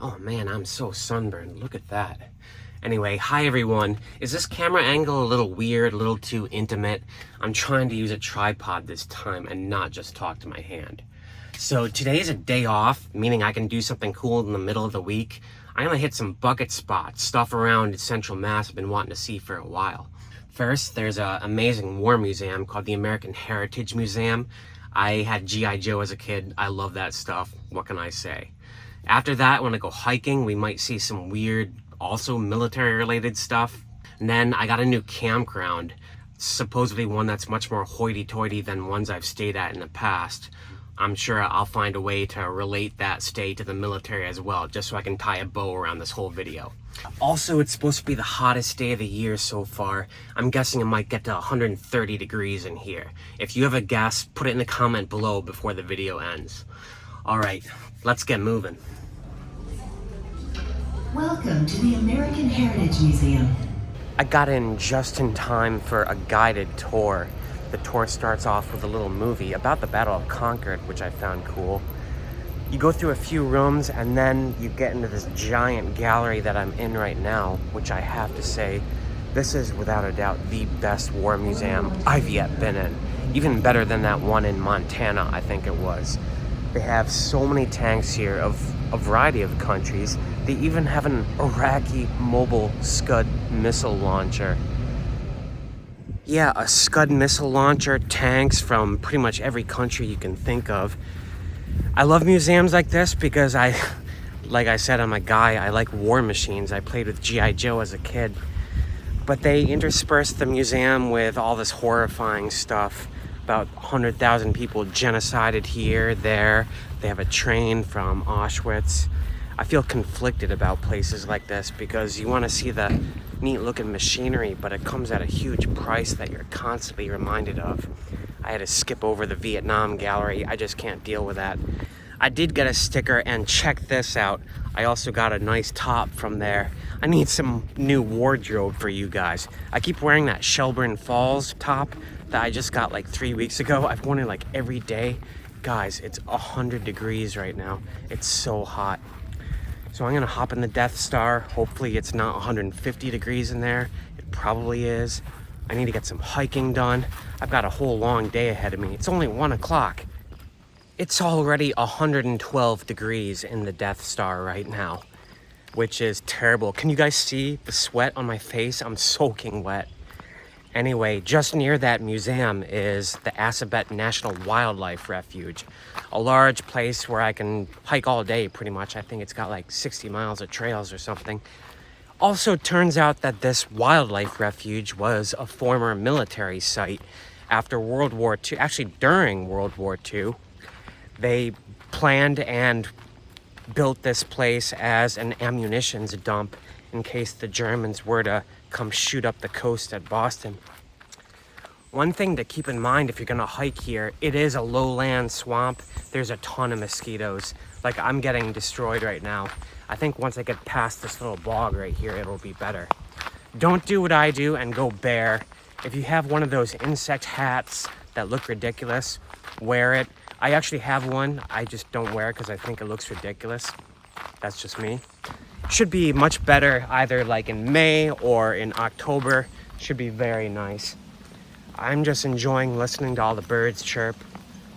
Oh man, I'm so sunburned. Look at that. Anyway, hi everyone. Is this camera angle a little weird, a little too intimate? I'm trying to use a tripod this time and not just talk to my hand. So today's a day off, meaning I can do something cool in the middle of the week. I'm gonna hit some bucket spots, stuff around Central Mass I've been wanting to see for a while. First, there's an amazing war museum called the American Heritage Museum. I had G.I. Joe as a kid. I love that stuff. What can I say? After that, I want to go hiking. We might see some weird, also military related stuff. And then I got a new campground, supposedly one that's much more hoity-toity than ones I've stayed at in the past. I'm sure I'll find a way to relate that stay to the military as well, just so I can tie a bow around this whole video. Also, it's supposed to be the hottest day of the year so far. I'm guessing it might get to 130 degrees in here. If you have a guess, put it in the comment below before the video ends. All right, let's get moving. Welcome to the American Heritage Museum. I got in just in time for a guided tour. The tour starts off with a little movie about the Battle of Concord, which I found cool. You go through a few rooms and then you get into this giant gallery that I'm in right now, which I have to say, this is without a doubt the best war museum I've yet been in. Even better than that one in Montana, I think it was. They have so many tanks here of a variety of countries. They even have an Iraqi mobile Scud missile launcher. Yeah, a Scud missile launcher, tanks from pretty much every country you can think of. I love museums like this because like I said, I'm a guy. I like war machines. I played with G.I. Joe as a kid. But they intersperse the museum with all this horrifying stuff. About 100,000 people genocided here, there. They have a train from Auschwitz. I feel conflicted about places like this because you want to see the neat looking machinery, but it comes at a huge price that you're constantly reminded of. I had to skip over the Vietnam gallery. I just can't deal with that. I did get a sticker, and check this out. I also got a nice top from there. I need some new wardrobe for you guys. I keep wearing that Shelburne Falls top that I just got like 3 weeks ago. I've worn it like every day. Guys, it's 100 degrees right now. It's so hot. So I'm gonna hop in the Death Star. Hopefully it's not 150 degrees in there. It probably is. I need to get some hiking done. I've got a whole long day ahead of me. It's only 1 o'clock. It's already 112 degrees in the Death Star right now, which is terrible. Can you guys see the sweat on my face? I'm soaking wet. Anyway, just near that museum is the Assabet National Wildlife Refuge, a large place where I can hike all day pretty much. I think it's got like 60 miles of trails or something. Also turns out that this wildlife refuge was a former military site after World War II, actually during World War II. They planned and built this place as an ammunitions dump in case the Germans were to come shoot up the coast at Boston. One thing to keep in mind if you're gonna hike here, it is a lowland swamp. There's a ton of mosquitoes. Like, I'm getting destroyed right now. I think once I get past this little bog right here, it'll be better. Don't do what I do and go bare. If you have one of those insect hats that look ridiculous, wear it. I actually have one. I just don't wear it because I think it looks ridiculous. That's just me. Should be much better either like in May or in October. Should be very nice. I'm just enjoying listening to all the birds chirp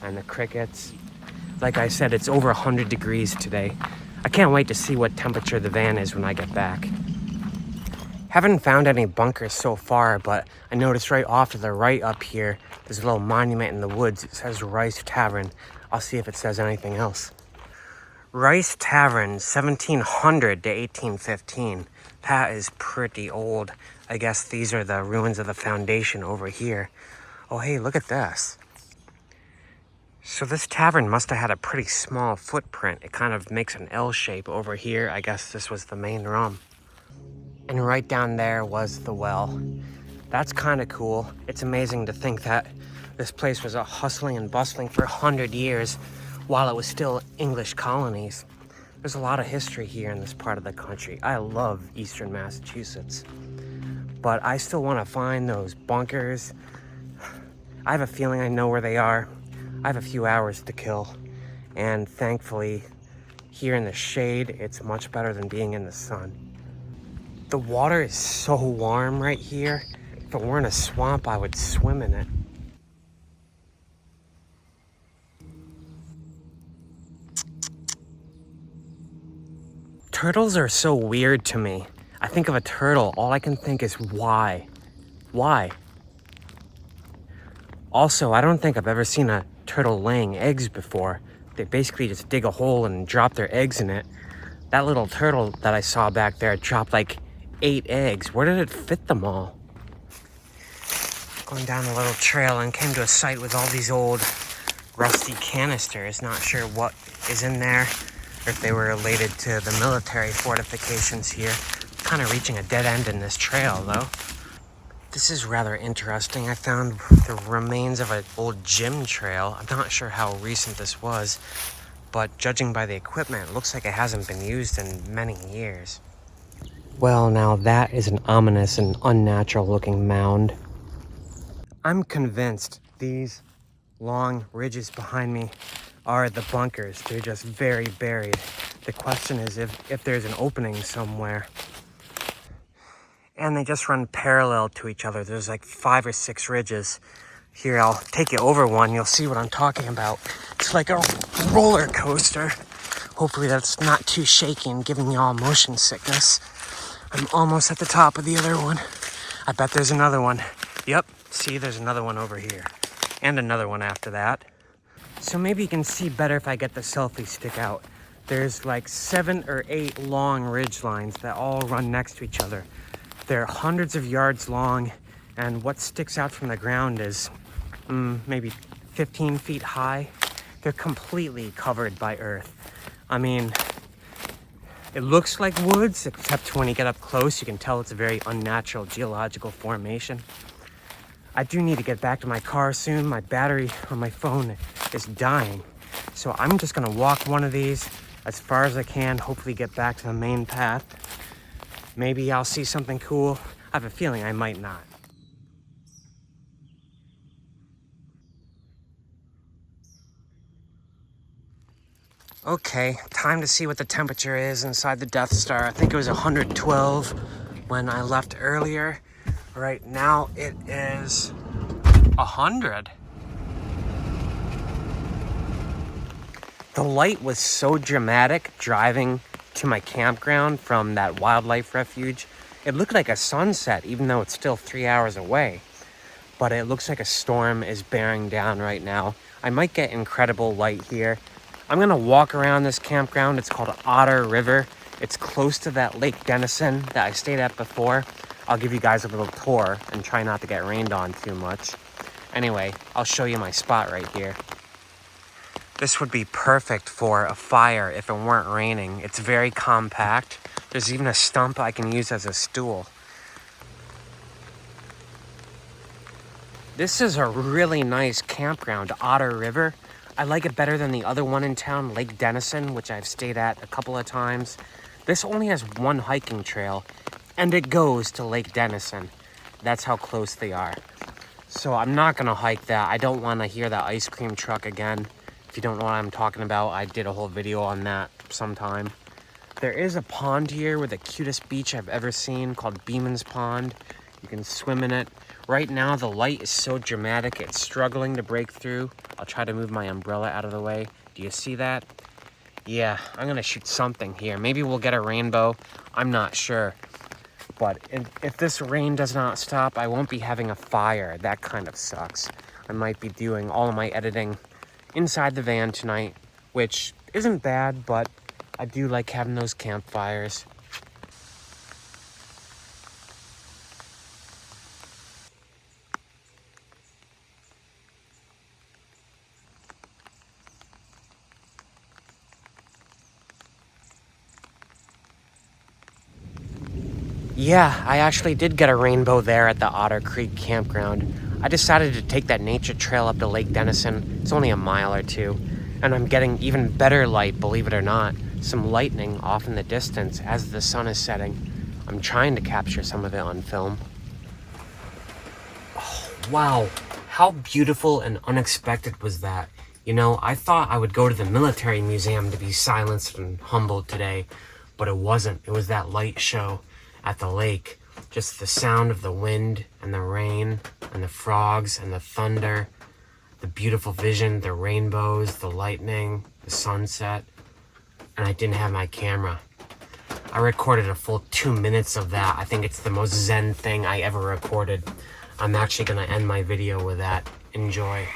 and the crickets. Like I said, it's over 100 degrees today. I can't wait to see what temperature the van is when I get back. Haven't found any bunkers so far, but I noticed right off to the right up here, there's a little monument in the woods. It says Rice Tavern. I'll see if it says anything else. Rice Tavern, 1700 to 1815. That is pretty old. I guess these are the ruins of the foundation over here. Oh, hey, look at this. So this tavern must have had a pretty small footprint. It kind of makes an L shape over here. I guess this was the main room. And right down there was the well. That's kind of cool. It's amazing to think that this place was a hustling and bustling for 100 years while it was still English colonies. There's a lot of history here in this part of the country. I love Eastern Massachusetts. But I still want to find those bunkers. I have a feeling I know where they are. I have a few hours to kill. And thankfully, Here in the shade, it's much better than being in the sun. The water is so warm right here. If it weren't a swamp, I would swim in it. Turtles are so weird to me. I think of a turtle, all I can think is why? Why? Also, I don't think I've ever seen a turtle laying eggs before. They basically just dig a hole and drop their eggs in it. That little turtle that I saw back there dropped like 8 eggs. Where did it fit them all? Going down a little trail and came to a site with all these old rusty canisters. Not sure what is in there, or if they were related to the military fortifications here. Kind of reaching a dead end in this trail though. This is rather interesting. I found the remains of an old gym trail. I'm not sure how recent this was, but judging by the equipment, it looks like it hasn't been used in many years. Well, now that is an ominous and unnatural looking mound. I'm convinced these long ridges behind me are the bunkers. They're just very buried. The question is if there's an opening somewhere. And they just run parallel to each other. There's like 5 or 6 ridges. Here, I'll take you over one. You'll see what I'm talking about. It's like a roller coaster. Hopefully that's not too shaky and giving me all motion sickness. I'm almost at the top of the other one. I bet there's another one. Yep, see, there's another one over here. And another one after that. So maybe you can see better if I get the selfie stick out. There's like 7 or 8 long ridge lines that all run next to each other. They're hundreds of yards long, and what sticks out from the ground is maybe 15 feet high. They're completely covered by earth. I mean, it looks like woods, except when you get up close, you can tell it's a very unnatural geological formation. I do need to get back to my car soon. My battery on my phone is dying. So I'm just gonna walk one of these as far as I can, hopefully get back to the main path. Maybe I'll see something cool. I have a feeling I might not. Okay, time to see what the temperature is inside the Death Star. I think it was 112 when I left earlier. Right now it is 100. The light was so dramatic driving to my campground from that wildlife refuge. It looked like a sunset, even though it's still 3 hours away. But it looks like a storm is bearing down right now. I might get incredible light here. I'm gonna walk around this campground. It's called Otter River. It's close to that Lake Denison that I stayed at before. I'll give you guys a little tour and try not to get rained on too much. Anyway, I'll show you my spot right here. This would be perfect for a fire if it weren't raining. It's very compact. There's even a stump I can use as a stool. This is a really nice campground, Otter River. I like it better than the other one in town, Lake Denison, which I've stayed at a couple of times. This only has one hiking trail, and it goes to Lake Denison. That's how close they are. So I'm not gonna hike that. I don't wanna hear that ice cream truck again. If you don't know what I'm talking about, I did a whole video on that sometime. There is a pond here with the cutest beach I've ever seen called Beeman's Pond. You can swim in it. Right now, the light is so dramatic, it's struggling to break through. I'll try to move my umbrella out of the way. Do you see that? Yeah, I'm gonna shoot something here. Maybe we'll get a rainbow. I'm not sure. But if this rain does not stop, I won't be having a fire. That kind of sucks. I might be doing all of my editing inside the van tonight, which isn't bad, but I do like having those campfires. Yeah, I actually did get a rainbow there at the Otter Creek campground. I decided to take that nature trail up to Lake Denison. It's only a mile or two, and I'm getting even better light, believe it or not. Some lightning off in the distance as the sun is setting. I'm trying to capture some of it on film. Oh, wow, how beautiful and unexpected was that? You know, I thought I would go to the military museum to be silenced and humbled today, but it wasn't. It was that light show at the lake. Just the sound of the wind and the rain and the frogs and the thunder, the beautiful vision, the rainbows, the lightning, the sunset. And I didn't have my camera. I recorded a full 2 minutes of that. I think it's the most zen thing I ever recorded. I'm actually gonna end my video with that. Enjoy.